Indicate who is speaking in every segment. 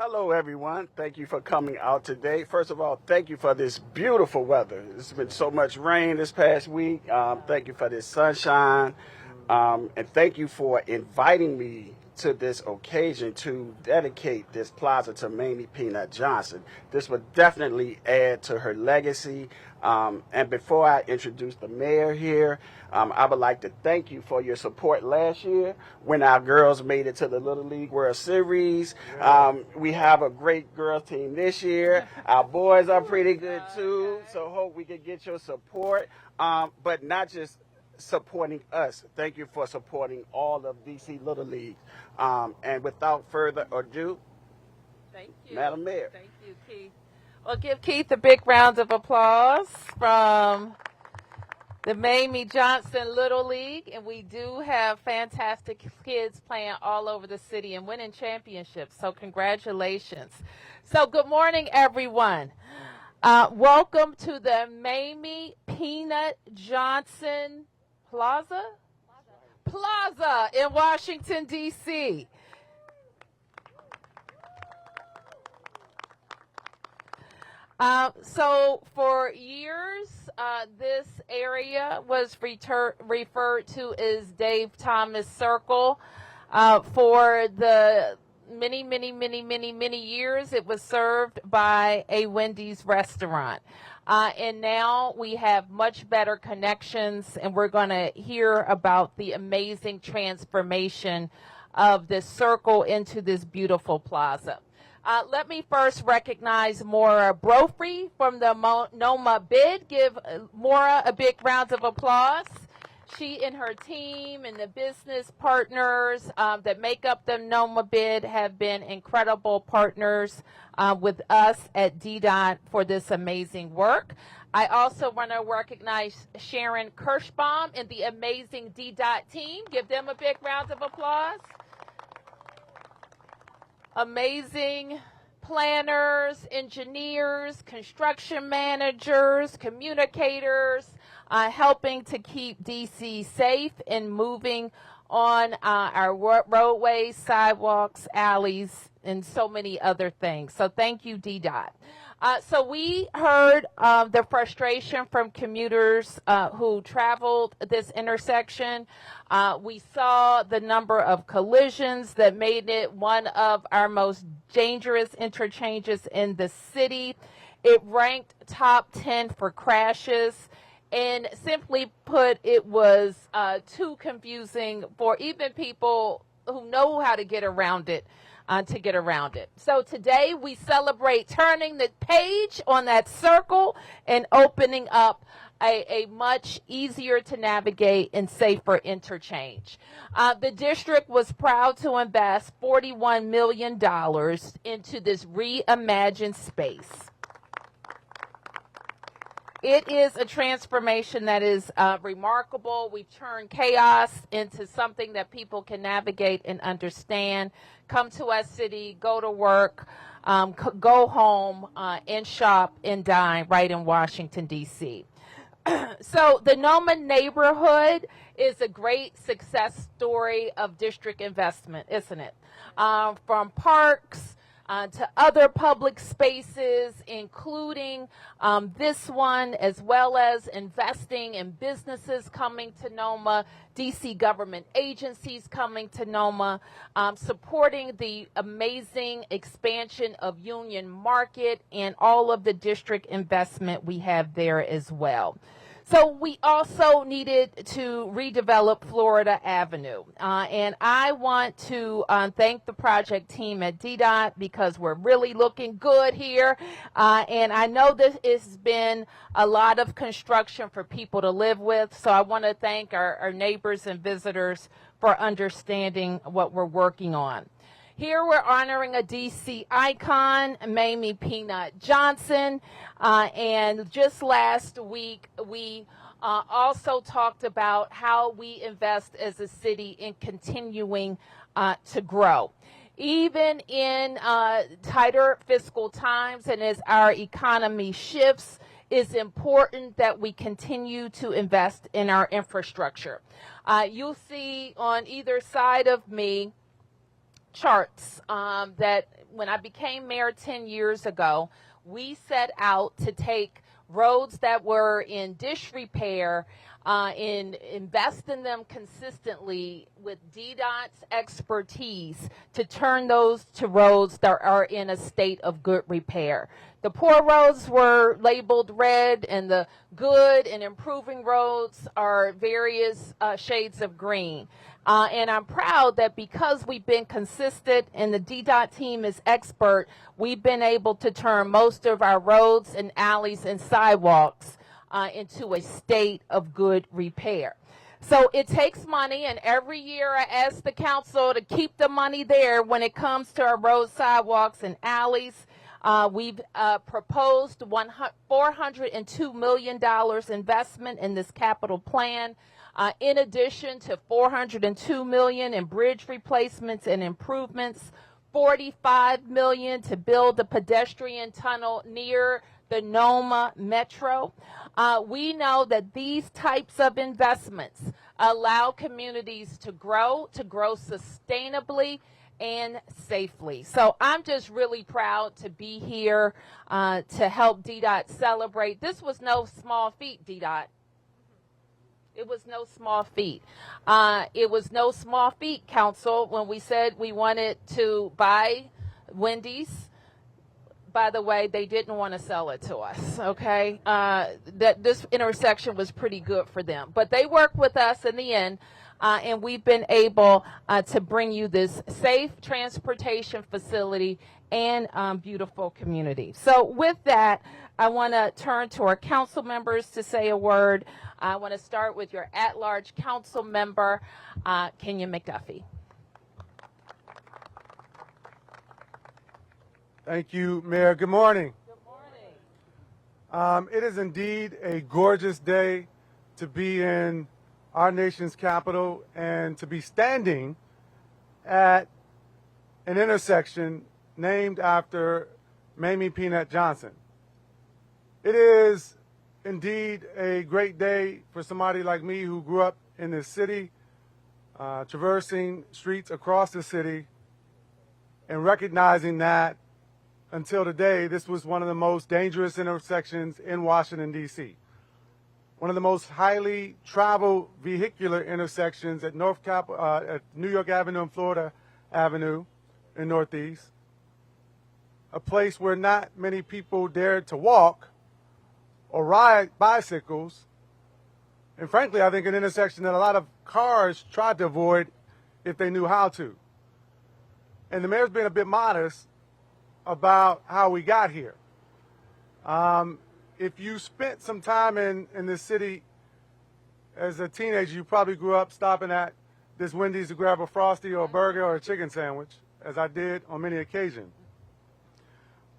Speaker 1: Hello, everyone. Thank you for coming out today. First of all, thank you for this beautiful weather. It's been so much rain this past week. Thank you for this sunshine. And thank you for inviting me to this occasion to dedicate this plaza to Mamie Peanut Johnson. This will definitely add to her legacy. And before I introduce the mayor here, I would like to thank you for your support last year when our girls made it to the Little League World Series. We have a great girls team this year. Our boys are pretty good too, so hope we can get your support. But not just supporting us. Thank you for supporting all of DC Little League. And without further ado,
Speaker 2: thank you,
Speaker 1: Madam Mayor.
Speaker 2: Thank you, Keith. Well, give Keith a big round of applause from the Mamie Johnson Little League. And we do have fantastic kids playing all over the city and winning championships. So congratulations. So good morning, everyone. Welcome to the Mamie Peanut Johnson Plaza in Washington, D.C. So for years, this area was referred to as Dave Thomas Circle. For the many years, it was served by a Wendy's restaurant. And now we have much better connections, and we're going to hear about the amazing transformation of this circle into this beautiful plaza. Let me first recognize Maura Brophy from the NOMA bid. Give Maura a big round of applause. She and her team and the business partners that make up the NOMA bid have been incredible partners with us at DDOT for this amazing work. I also want to recognize Sharon Kirschbaum and the amazing DDOT team. Give them a big round of applause. Amazing planners, engineers, construction managers, communicators, helping to keep DC safe and moving on our roadways, sidewalks, alleys, and so many other things. So thank you, DDOT. So we heard the frustration from commuters who traveled this intersection. We saw the number of collisions that made it one of our most dangerous interchanges in the city. It ranked top 10 for crashes. And simply put, it was too confusing for even people who know how to get around it. So today we celebrate turning the page on that circle and opening up a much easier to navigate and safer interchange. The district was proud to invest $41 million into this reimagined space. It is a transformation that is remarkable. We've turned chaos into something that people can navigate and understand. Come to our city, go to work, go home, and shop and dine right in Washington, D.C. So the NOMA neighborhood is a great success story of district investment, isn't it? From parks to other public spaces, including this one, as well as investing in businesses coming to NOMA, DC government agencies coming to NOMA, supporting the amazing expansion of Union Market and all of the district investment we have there as well. So we also needed to redevelop Florida Avenue. And I want to thank the project team at DDOT because we're really looking good here. And I know this has been a lot of construction for people to live with. So I want to thank our neighbors and visitors for understanding what we're working on. Here we're honoring a DC icon, Mamie Peanut Johnson, and just last week we also talked about how we invest as a city in continuing to grow. Even in tighter fiscal times and as our economy shifts, it's important that we continue to invest in our infrastructure. You'll see on either side of me charts that when I became mayor 10 years ago, we set out to take roads that were in disrepair and invest in them consistently with DDOT's expertise to turn those to roads that are in a state of good repair. The poor roads were labeled red, and the good and improving roads are various shades of green. And I'm proud that because we've been consistent and the DDOT team is expert, we've been able to turn most of our roads and alleys and sidewalks into a state of good repair. So it takes money, and every year I ask the council to keep the money there when it comes to our roads, sidewalks, and alleys. We've proposed $402 million investment in this capital plan, in addition to $402 million in bridge replacements and improvements, $45 million to build the pedestrian tunnel near the Noma Metro. We know that these types of investments allow communities to grow sustainably and safely. So I'm just really proud to be here to help DDOT celebrate. This was no small feat, DDOT. It was no small feat. It was no small feat, Council, when we said we wanted to buy Wendy's. By the way, they didn't want to sell it to us, okay? That this intersection was pretty good for them. But they worked with us in the end, and we've been able to bring you this safe transportation facility and beautiful community. So with that, I want to turn to our council members to say a word. I want to start with your at-large council member, Kenya McDuffie.
Speaker 3: Thank you, Mayor. Good morning.
Speaker 2: Good morning.
Speaker 3: It is indeed a gorgeous day to be in our nation's capital and to be standing at an intersection named after Mamie Peanut Johnson. It is indeed a great day for somebody like me who grew up in this city, traversing streets across the city and recognizing that until today, this was one of the most dangerous intersections in Washington, D.C. One of the most highly traveled vehicular intersections at at New York Avenue and Florida Avenue in Northeast. A place where not many people dared to walk or ride bicycles. And frankly, I think an intersection that a lot of cars tried to avoid if they knew how to. And the mayor's been a bit modest about how we got here. If you spent some time in this city as a teenager, you probably grew up stopping at this Wendy's to grab a Frosty or a burger or a chicken sandwich, as I did on many occasions.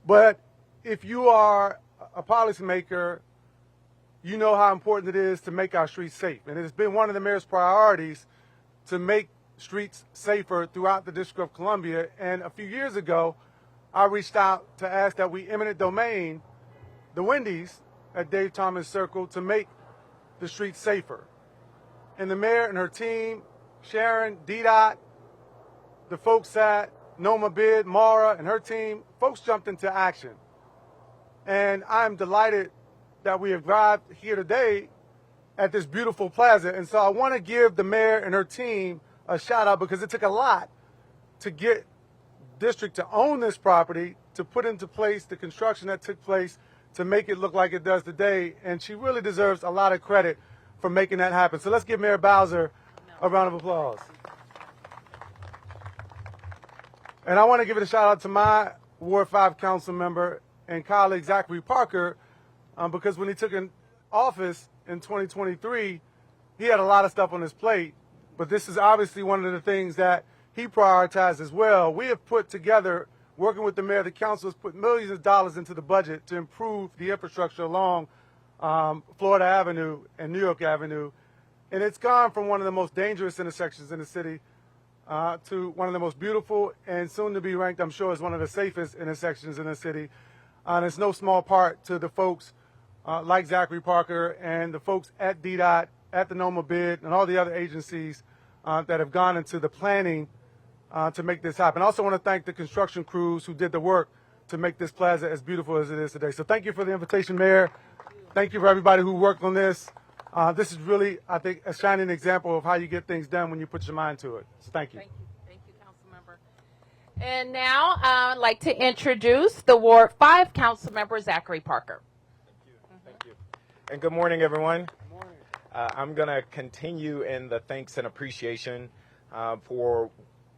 Speaker 3: But if you are a policymaker, you know how important it is to make our streets safe. And it has been one of the mayor's priorities to make streets safer throughout the District of Columbia. And a few years ago, I reached out to ask that we eminent domain the Wendy's at Dave Thomas Circle to make the streets safer. And the mayor and her team, Sharon, DDOT, the folks at Noma Bid, Mara, and her team, folks jumped into action. And I'm delighted that we have arrived here today at this beautiful plaza. And so I want to give the mayor and her team a shout out because it took a lot to get district to own this property, to put into place the construction that took place to make it look like it does today. And she really deserves a lot of credit for making that happen. So let's give Mayor Bowser a round of applause. And I want to give it a shout out to my Ward 5 council member and colleague Zachary Parker, because when he took in office in 2023, he had a lot of stuff on his plate. But this is obviously one of the things that he prioritized as well. We have put together, working with the mayor, the council has put millions of dollars into the budget to improve the infrastructure along Florida Avenue and New York Avenue. And it's gone from one of the most dangerous intersections in the city to one of the most beautiful and soon to be ranked, I'm sure, as one of the safest intersections in the city. And it's no small part to the folks like Zachary Parker and the folks at DDOT, at the Noma Bid, and all the other agencies that have gone into the planning to make this happen. I also want to thank the construction crews who did the work to make this plaza as beautiful as it is today. So thank you for the invitation, Mayor. Thank you for everybody who worked on this. This is really, I think, a shining example of how you get things done when you put your mind to it. So thank you.
Speaker 2: Thank you, Council Member. And now I'd like to introduce the Ward 5 Council Member, Zachary Parker.
Speaker 4: Thank you. And good morning, everyone. Good morning. I'm going to continue in the thanks and appreciation for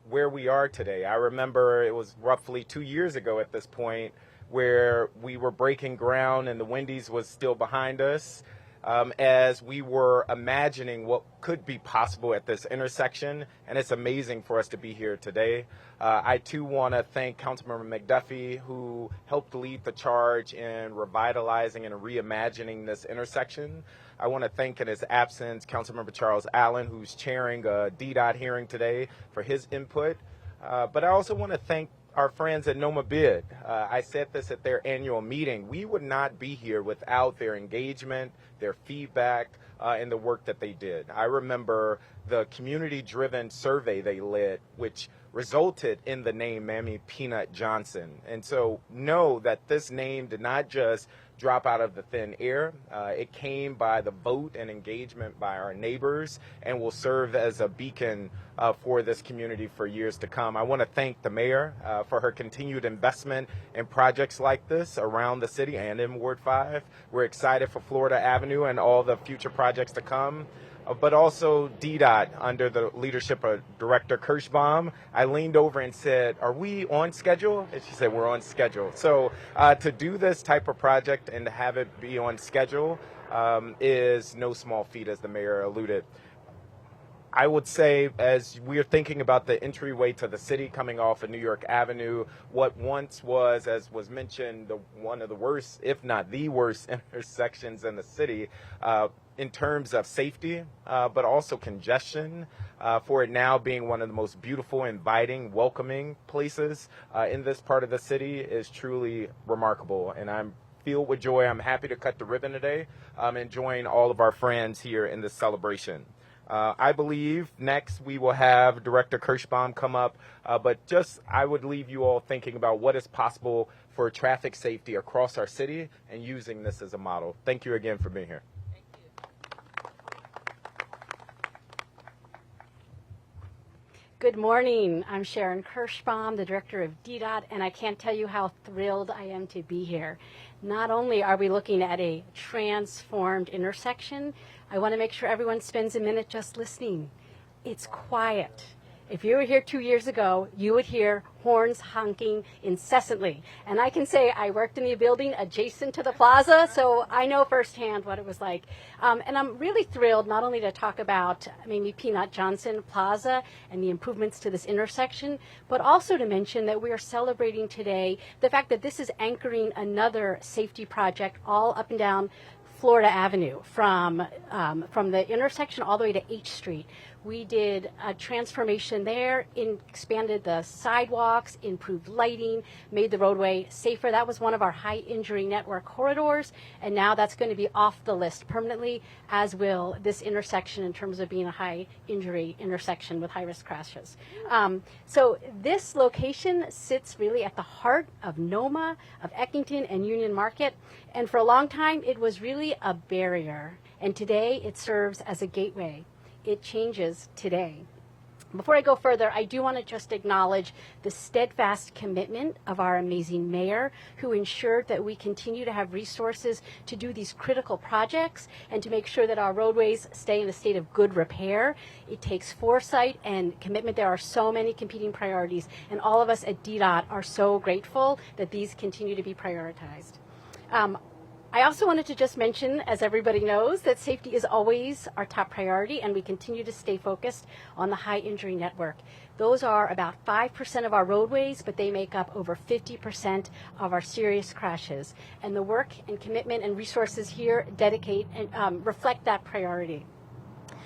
Speaker 4: where we are today. I remember it was roughly 2 years ago at this point where we were breaking ground and the Wendy's was still behind us. As we were imagining what could be possible at this intersection, and it's amazing for us to be here today. I too want to thank Councilmember McDuffie, who helped lead the charge in revitalizing and reimagining this intersection. I want to thank in his absence Councilmember Charles Allen, who's chairing a DDOT hearing today, for his input. But I also want to thank our friends at Noma Bid. I said this at their annual meeting. We would not be here without their engagement, their feedback, and the work that they did. I remember the community-driven survey they led, which resulted in the name Mamie Peanut Johnson. And so know that this name did not just drop out of the thin air. It came by the vote and engagement by our neighbors and will serve as a beacon for this community for years to come. I want to thank the mayor for her continued investment in projects like this around the city and in Ward 5. We're excited for Florida Avenue and all the future projects to come. But also DDOT under the leadership of Director Kirschbaum. I leaned over and said, "Are we on schedule?" And she said, "We're on schedule." So to do this type of project and to have it be on schedule is no small feat, as the mayor alluded. I would say, as we're thinking about the entryway to the city coming off of New York Avenue, what once was, as was mentioned, one of the worst, if not the worst, intersections in the city, in terms of safety, but also congestion, for it now being one of the most beautiful, inviting, welcoming places in this part of the city is truly remarkable. And I'm filled with joy. I'm happy to cut the ribbon today and join all of our friends here in this celebration. I believe next we will have Director Kirschbaum come up, but just I would leave you all thinking about what is possible for traffic safety across our city and using this as a model. Thank you again for being here.
Speaker 5: Good morning. I'm Sharon Kirschbaum, the director of DDOT, and I can't tell you how thrilled I am to be here. Not only are we looking at a transformed intersection, I want to make sure everyone spends a minute just listening. It's quiet. If you were here 2 years ago, you would hear horns honking incessantly. And I can say I worked in the building adjacent to the plaza, so I know firsthand what it was like. And I'm really thrilled not only to talk about Mamie Peanut Johnson Plaza and the improvements to this intersection, but also to mention that we are celebrating today the fact that this is anchoring another safety project all up and down Florida Avenue from the intersection all the way to H Street. We did a transformation there, expanded the sidewalks, improved lighting, made the roadway safer. That was one of our high injury network corridors, and now that's going to be off the list permanently, as will this intersection in terms of being a high injury intersection with high risk crashes. So this location sits really at the heart of Noma, of Eckington, and Union Market, and for a long time it was really a barrier, and today it serves as a gateway. It changes today. Before I go further, I do want to just acknowledge the steadfast commitment of our amazing mayor, who ensured that we continue to have resources to do these critical projects and to make sure that our roadways stay in a state of good repair. It takes foresight and commitment. There are so many competing priorities, and all of us at DDOT are so grateful that these continue to be prioritized. I also wanted to just mention, as everybody knows, that safety is always our top priority, and we continue to stay focused on the high injury network. Those are about 5% of our roadways, but they make up over 50% of our serious crashes. And the work and commitment and resources here dedicate and reflect that priority.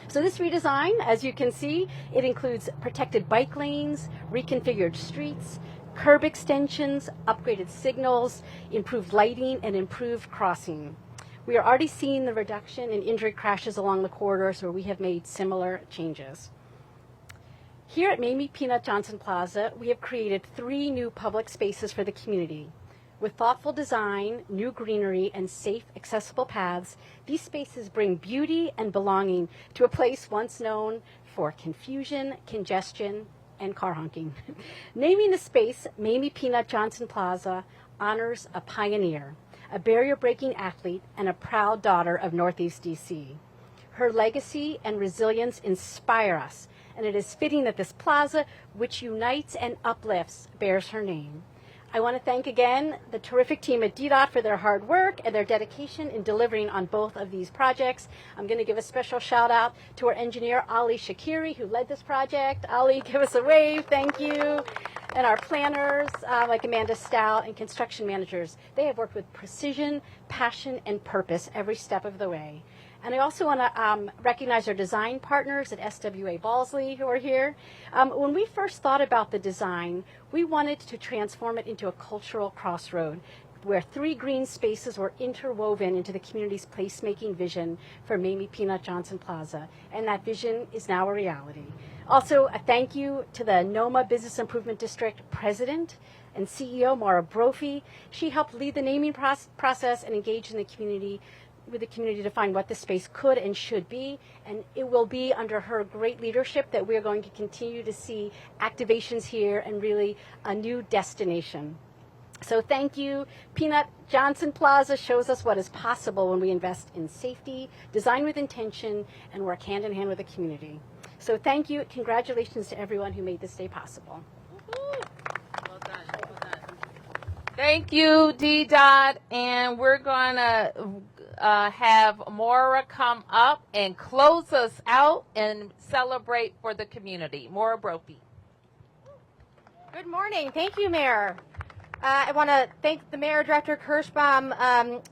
Speaker 5: So this redesign, as you can see, it includes protected bike lanes, reconfigured streets, curb extensions, upgraded signals, improved lighting, and improved crossing. We are already seeing the reduction in injury crashes along the corridors where we have made similar changes. Here at Mamie Peanut Johnson Plaza, we have created 3 new public spaces for the community. With thoughtful design, new greenery, and safe, accessible paths, these spaces bring beauty and belonging to a place once known for confusion, congestion, and car honking. Naming the space Mamie Peanut Johnson Plaza honors a pioneer, a barrier-breaking athlete, and a proud daughter of Northeast DC. Her legacy and resilience inspire us, and it is fitting that this plaza, which unites and uplifts, bears her name. I want to thank again the terrific team at DDOT for their hard work and their dedication in delivering on both of these projects. I'm going to give a special shout out to our engineer, Ali Shakiri, who led this project. Ali, give us a wave. Thank you. And our planners, like Amanda Stout, and construction managers. They have worked with precision, passion, and purpose every step of the way. And I also want to recognize our design partners at SWA Balsley who are here. When we first thought about the design, we wanted to transform it into a cultural crossroad where 3 green spaces were interwoven into the community's placemaking vision for Mamie Peanut Johnson Plaza. And that vision is now a reality. Also, a thank you to the NOMA Business Improvement District President and CEO, Maura Brophy. She helped lead the naming process and engage in the community with the community to find what the space could and should be, and it will be under her great leadership that we're going to continue to see activations here and really a new destination. So thank you. Peanut Johnson Plaza shows us what is possible when we invest in safety, design with intention, and work hand in hand with the community. So thank you. Congratulations to everyone who made this day possible.
Speaker 2: Well done. Well done. Thank you, DDOT, and we're going to have Maura come up and close us out and celebrate for the community. Maura Brophy.
Speaker 6: Good morning. Thank you, Mayor. I want to thank the Mayor, Director Kirschbaum,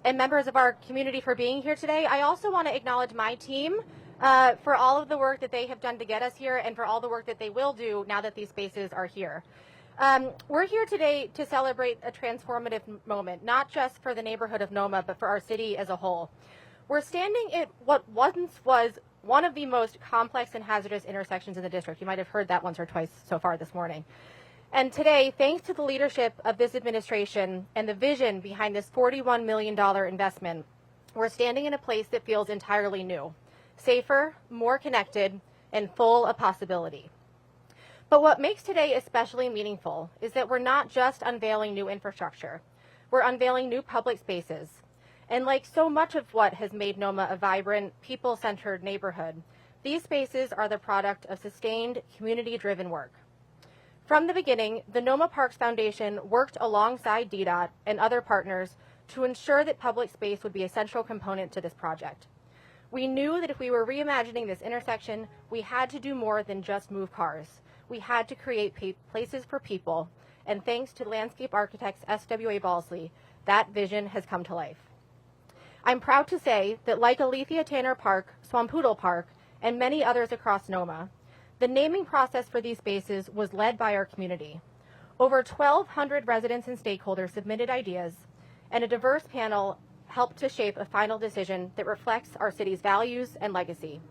Speaker 6: and members of our community for being here today. I also want to acknowledge my team for all of the work that they have done to get us here and for all the work that they will do now that these spaces are here. We're here today to celebrate a transformative moment, not just for the neighborhood of Noma, but for our city as a whole. We're standing at what once was one of the most complex and hazardous intersections in the district. You might have heard that once or twice so far this morning. And today, thanks to the leadership of this administration and the vision behind this $41 million investment, we're standing in a place that feels entirely new, safer, more connected, and full of possibility. But what makes today especially meaningful is that we're not just unveiling new infrastructure. We're unveiling new public spaces. And like so much of what has made Noma a vibrant, people-centered neighborhood, these spaces are the product of sustained, community-driven work. From the beginning, the Noma Parks Foundation worked alongside DDOT and other partners to ensure that public space would be a central component to this project. We knew that if we were reimagining this intersection, we had to do more than just move cars. We had to create places for people, and thanks to landscape architects SWA Balsley, that vision has come to life. I'm proud to say that like Alethea Tanner Park, Swampoodle Park, and many others across Noma, the naming process for these spaces was led by our community. Over 1,200 residents and stakeholders submitted ideas, and a diverse panel helped to shape a final decision that reflects our city's values and legacy.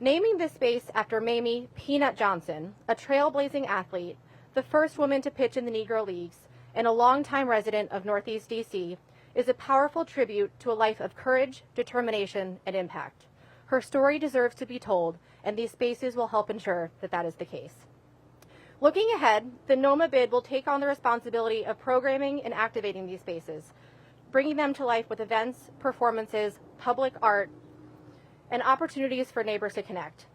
Speaker 6: Naming this space after Mamie Peanut Johnson, a trailblazing athlete, the first woman to pitch in the Negro Leagues, and a longtime resident of Northeast DC, is a powerful tribute to a life of courage, determination, and impact. Her story deserves to be told, and these spaces will help ensure that that is the case. Looking ahead, the Noma bid will take on the responsibility of programming and activating these spaces, bringing them to life with events, performances, public art, and opportunities for neighbors to connect.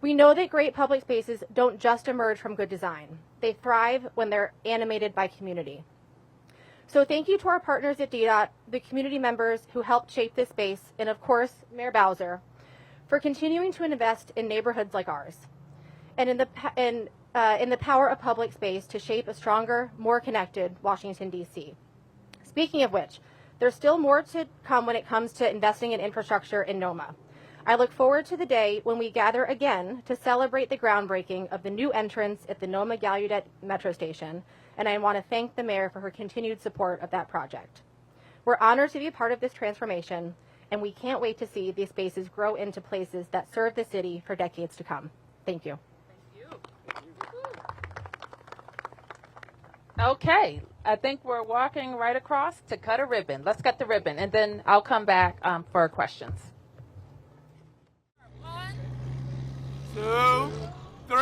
Speaker 6: We know that great public spaces don't just emerge from good design. They thrive when they're animated by community. So thank you to our partners at DDOT, the community members who helped shape this space, and of course, Mayor Bowser, for continuing to invest in neighborhoods like ours, and in the power of public space to shape a stronger, more connected Washington, D.C. Speaking of which, there's still more to come when it comes to investing in infrastructure in Noma. I look forward to the day when we gather again to celebrate the groundbreaking of the new entrance at the Noma Gallaudet Metro Station, and I want to thank the Mayor for her continued support of that project. We're honored to be a part of this transformation, and we can't wait to see these spaces grow into places that serve the city for decades to come. Thank you.
Speaker 2: Thank you. Okay, I think we're walking right across to cut a ribbon. Let's cut the ribbon, and then I'll come back for questions.
Speaker 7: 1, 2, 3.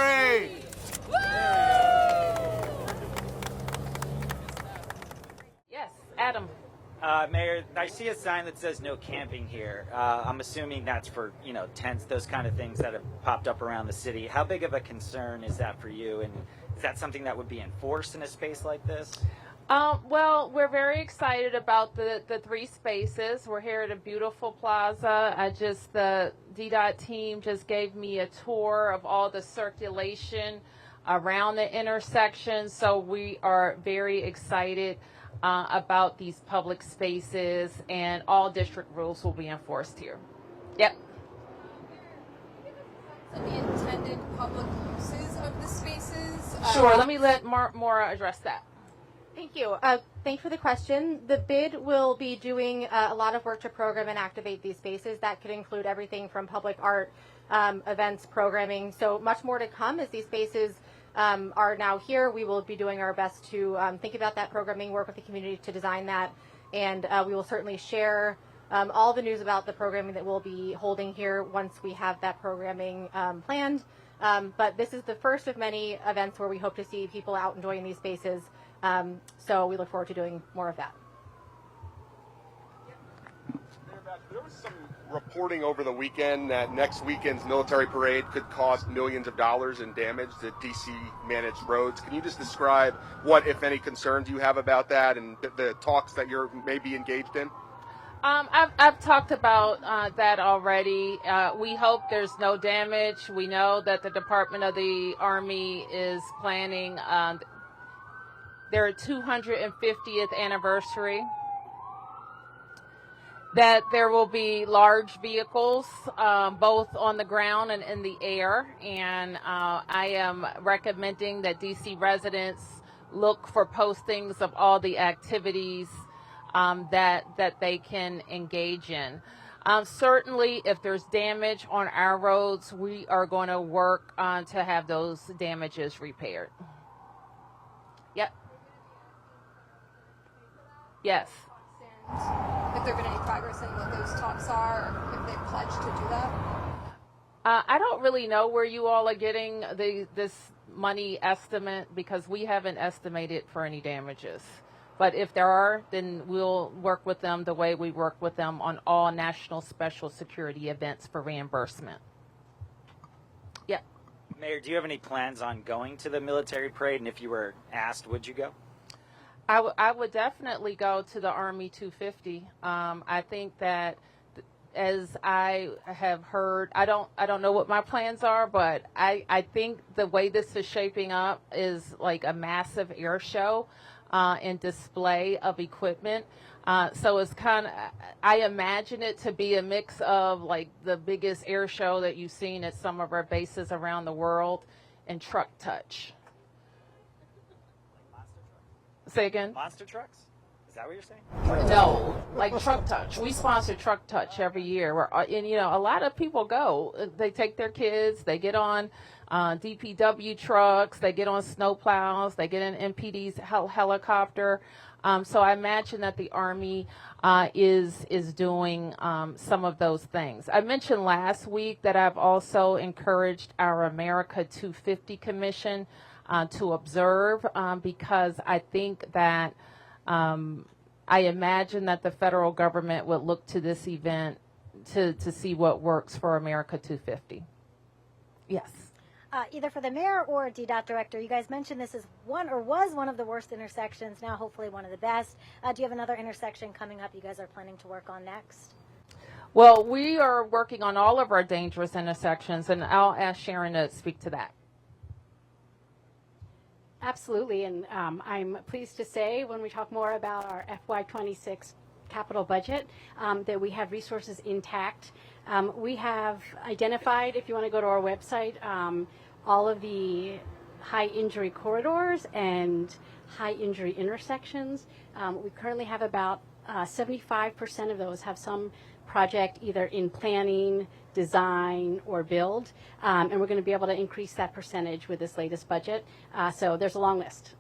Speaker 2: Yes, Adam.
Speaker 8: Mayor, I see a sign that says no camping here. I'm assuming that's for, tents, those kind of things that have popped up around the city. How big of a concern is that for you? And is that something that would be enforced in a space like this?
Speaker 2: Well, we're very excited about the 3 spaces. We're here at a beautiful plaza. The DDOT team just gave me a tour of all the circulation around the intersection. So we are very excited about these public spaces, and all district rules will be enforced here. Yep.
Speaker 9: Of the intended public uses of the spaces?
Speaker 2: Sure. Let me let Maura address that.
Speaker 6: Thank you. Thanks for the question. The bid will be doing a lot of work to program and activate these spaces. That could include everything from public art, events, programming. So much more to come as these spaces are now here. We will be doing our best to think about that programming, work with the community to design that, and we will certainly share all the news about the programming that we'll be holding here once we have that programming planned. But this is the first of many events where we hope to see people out enjoying these spaces. So we look forward to doing more of that.
Speaker 10: There was some reporting over the weekend that next weekend's military parade could cost millions of dollars in damage to DC managed roads. Can you just describe what, if any, concerns you have about that and the talks that you're maybe engaged in?
Speaker 2: I've talked about that already. We hope there's no damage. We know that the Department of the Army is planning their 250th anniversary, that there will be large vehicles, both on the ground and in the air. And I am recommending that DC residents look for postings of all the activities that they can engage in. Certainly, if there's damage on our roads, we are going to work to have those damages repaired. Yep. Yes.
Speaker 9: And if there been any progress in what those talks are, or if they've pledged to do that?
Speaker 2: I don't really know where you all are getting this money estimate, because we haven't estimated for any damages. But if there are, then we'll work with them the way we work with them on all national special security events for reimbursement. Yep.
Speaker 8: Mayor, do you have any plans on going to the military parade? And if you were asked, would you go?
Speaker 2: I would definitely go to the Army 250. I think that, as I have heard, I don't know what my plans are, but I think the way this is shaping up is like a massive air show and display of equipment. So it's I imagine it to be a mix of like the biggest air show that you've seen at some of our bases around the world and truck touch. Say again?
Speaker 8: Monster trucks? Is that what you're saying?
Speaker 2: No, like Truck Touch. We sponsor Truck Touch every year. And, a lot of people go. They take their kids. They get on DPW trucks. They get on snow plows. They get in MPD's helicopter. So I imagine that the Army is doing some of those things. I mentioned last week that I've also encouraged our America 250 Commission to observe, because I think that I imagine that the federal government would look to this event to see what works for America 250. Yes.
Speaker 11: Either for the mayor or DDOT director, you guys mentioned this is was one of the worst intersections, now hopefully one of the best. Do you have another intersection coming up you guys are planning to work on next?
Speaker 2: Well, we are working on all of our dangerous intersections, and I'll ask Sharon to speak to that.
Speaker 5: Absolutely, and I'm pleased to say when we talk more about our FY26 capital budget that we have resources intact. We have identified, if you want to go to our website, all of the high injury corridors and high injury intersections. We currently have about 75% of those have some project either in planning, design, or build, and we're going to be able to increase that percentage with this latest budget. So there's a long list.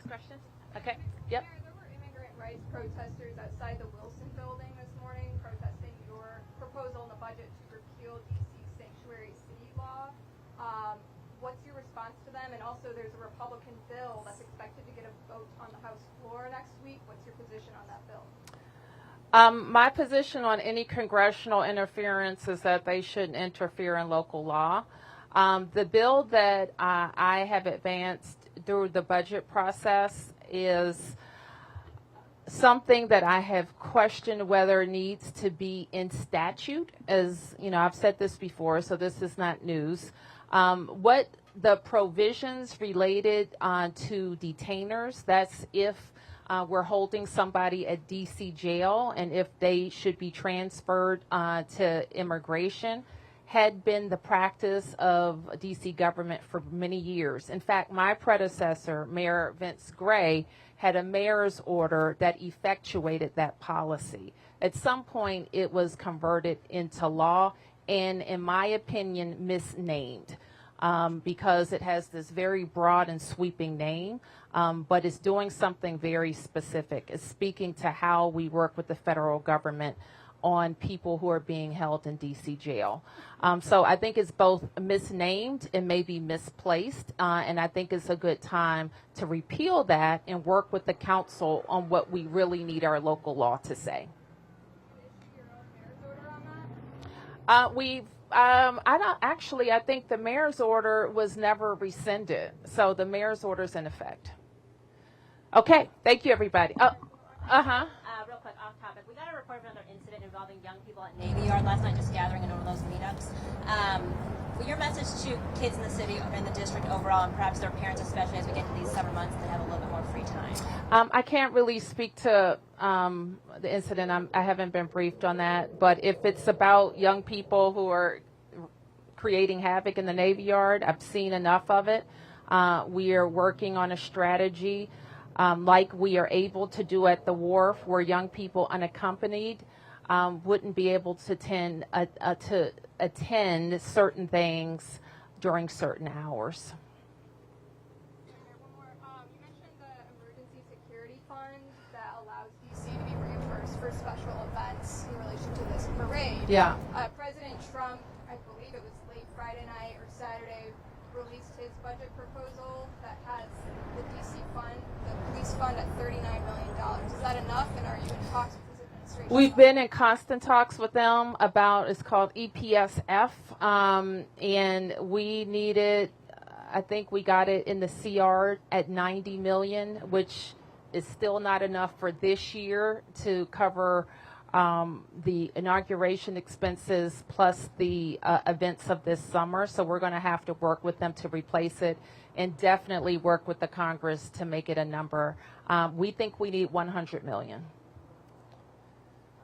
Speaker 2: next question. Okay. Yep.
Speaker 9: Mayor, there were immigrant rights protesters outside the Wilson building this morning protesting your proposal in the budget to repeal DC's sanctuary city law. What's your response to them? And also, there's a Republican bill that's expected to get a vote on the House floor next week. What's your position on that bill?
Speaker 2: My position on any congressional interference is that they shouldn't interfere in local law. The bill that I have advanced through the budget process is something that I have questioned whether it needs to be in statute. As you know, I've said this before, so this is not news. What the provisions related to detainers, that's if we're holding somebody at DC jail and if they should be transferred to immigration, had been the practice of DC government for many years. In fact, my predecessor, Mayor Vince Gray, had a mayor's order that effectuated that policy. At some point, it was converted into law and, in my opinion, misnamed. Because it has this very broad and sweeping name, but it's doing something very specific. It's speaking to how we work with the federal government on people who are being held in DC jail. So I think it's both misnamed and maybe misplaced, and I think it's a good time to repeal that and work with the council on what we really need our local law to say. I think the mayor's order was never rescinded. So the mayor's order is in effect. Okay. Thank you, everybody.
Speaker 12: Real quick, off topic. We got a report of another incident involving young people at Navy Yard last night, just gathering in one of those meetups. Your message to kids in the city or in the district overall, and perhaps their parents, especially as we get to these summer months and have a little bit more free time?
Speaker 2: I can't really speak to the incident. I haven't been briefed on that. But if it's about young people who are creating havoc in the Navy Yard, I've seen enough of it. We are working on a strategy like we are able to do at the wharf, where young people unaccompanied wouldn't be able to attend certain things during certain hours.
Speaker 9: One more. You mentioned the emergency security fund that allows DC to be reimbursed for special events in relation to this parade.
Speaker 2: Yeah.
Speaker 9: President Trump, I believe it was late Friday night or Saturday, released his budget proposal that has the DC fund, the police fund, at $39 million. Is that enough, and are you in talks with this administration?
Speaker 2: We've been in constant talks with them about, it's called EPSF, and we needed, I think we got it in the CR at $90 million, which is still not enough for this year to cover the inauguration expenses plus the events of this summer. So we're going to have to work with them to replace it, and definitely work with the Congress to make it a number. We think we need $100 million.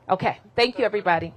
Speaker 2: Okay, thank you, everybody.